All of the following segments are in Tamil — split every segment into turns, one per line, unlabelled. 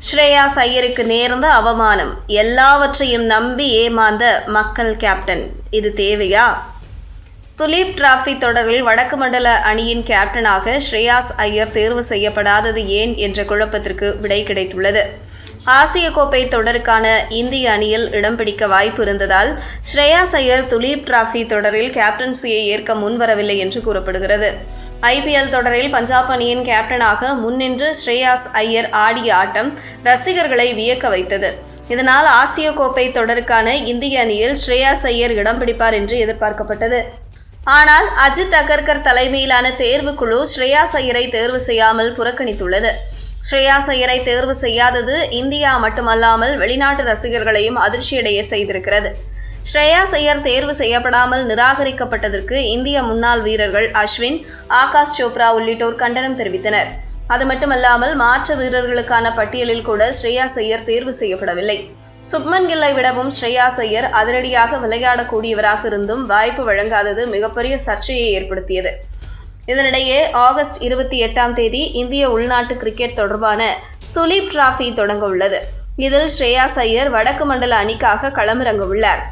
ஸ்ரேயாஸ் ஐயருக்கு நேர்ந்த அவமானம். எல்லாவற்றையும் நம்பி ஏமாந்த மக்கள் கேப்டன். இது தேவையா? துலீப் டிராபி தொடரில் வடக்கு மண்டல அணியின் கேப்டனாக ஸ்ரேயாஸ் ஐயர் தேர்வு செய்யப்படாதது ஏன் என்ற குழப்பத்திற்கு விடை கிடைத்துள்ளது. ஆசிய கோப்பை தொடருக்கான இந்திய அணியில் இடம் பிடிக்க வாய்ப்பு இருந்ததால் ஸ்ரேயாஸ் ஐயர் துலீப் டிராபி தொடரில் கேப்டன்சியை ஏற்க முன்வரவில்லை என்று கூறப்படுகிறது. IPL தொடரில் பஞ்சாப் அணியின் கேப்டனாக முன்னின்று ஸ்ரேயாஸ் ஐயர் ஆடிய ஆட்டம் ரசிகர்களை வியக்க வைத்தது. இதனால் ஆசிய கோப்பை தொடருக்கான இந்திய அணியில் ஸ்ரேயாஸ் ஐயர் இடம் பிடிப்பார் என்று எதிர்பார்க்கப்பட்டது. ஆனால் அஜித் அகர்கர் தலைமையிலான தேர்வுக்குழு ஸ்ரேயாஸ் ஐயரை தேர்வு செய்யாமல் புறக்கணித்துள்ளது. ஸ்ரேயாஸ் ஐயரை தேர்வு செய்யாதது இந்தியா மட்டுமல்லாமல் வெளிநாட்டு ரசிகர்களையும் அதிர்ச்சியடைய செய்திருக்கிறது. ஸ்ரேயாஸ் ஐயர் தேர்வு செய்யப்படாமல் நிராகரிக்கப்பட்டதற்கு இந்திய முன்னாள் வீரர்கள் அஸ்வின், ஆகாஷ் சோப்ரா உள்ளிட்டோர் கண்டனம் தெரிவித்தனர். அது மட்டுமல்லாமல் மாற்று வீரர்களுக்கான பட்டியலில் கூட ஸ்ரேயாஸ் ஐயர் தேர்வு செய்யப்படவில்லை. சுப்மன் கில்லை விடவும் ஸ்ரேயாஸ் ஐயர் அதிரடியாக விளையாடக்கூடியவராக இருந்தும் வாய்ப்பு வழங்காதது மிகப்பெரிய சர்ச்சையை ஏற்படுத்தியது. இதனிடையே ஆகஸ்ட் 28 இந்திய உள்நாட்டு கிரிக்கெட் தொடர்பான துலீப் டிராபி தொடங்க உள்ளது. இதில் ஸ்ரேயாஸ் ஐயர் வடக்கு மண்டல அணிக்காக களமிறங்க உள்ளார்.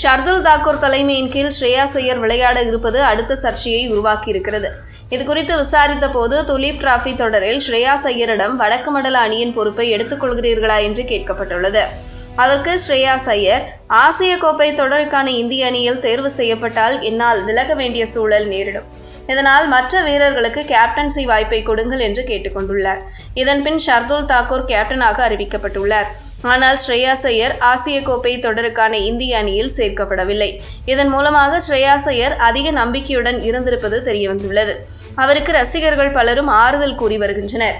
ஷர்துல் தாக்கூர் தலைமையின் கீழ் ஸ்ரேயாஸ் ஐயர் விளையாட இருப்பது அடுத்த சர்ச்சையை உருவாக்கியிருக்கிறது. இதுகுறித்து விசாரித்த போது துலீப் டிராபி தொடரில் ஸ்ரேயாஸ் ஐயரிடம் வடக்கு மண்டல அணியின் பொறுப்பை எடுத்துக்கொள்கிறீர்களா என்று கேட்கப்பட்டுள்ளது. அதற்கு ஸ்ரேயாஸ் ஐயர், ஆசிய கோப்பை தொடருக்கான இந்திய அணியில் தேர்வு செய்யப்பட்டால் என்னால் விலக வேண்டிய சூழல் நேரிடும். இதனால் மற்ற வீரர்களுக்கு கேப்டன்சி வாய்ப்பை கொடுங்கள் என்று கேட்டுக்கொண்டுள்ளார். இதன்பின் ஷர்துல் தாக்கூர் கேப்டனாக அறிவிக்கப்பட்டுள்ளார். ஆனால் ஸ்ரேயாஸ் ஐயர் ஆசிய கோப்பை தொடருக்கான இந்திய அணியில் சேர்க்கப்படவில்லை. இதன் மூலமாக ஸ்ரேயாஸ் ஐயர் அதிக நம்பிக்கையுடன் இருந்திருப்பது தெரியவந்துள்ளது. அவருக்கு ரசிகர்கள் பலரும் ஆறுதல் கூறி வருகின்றனர்.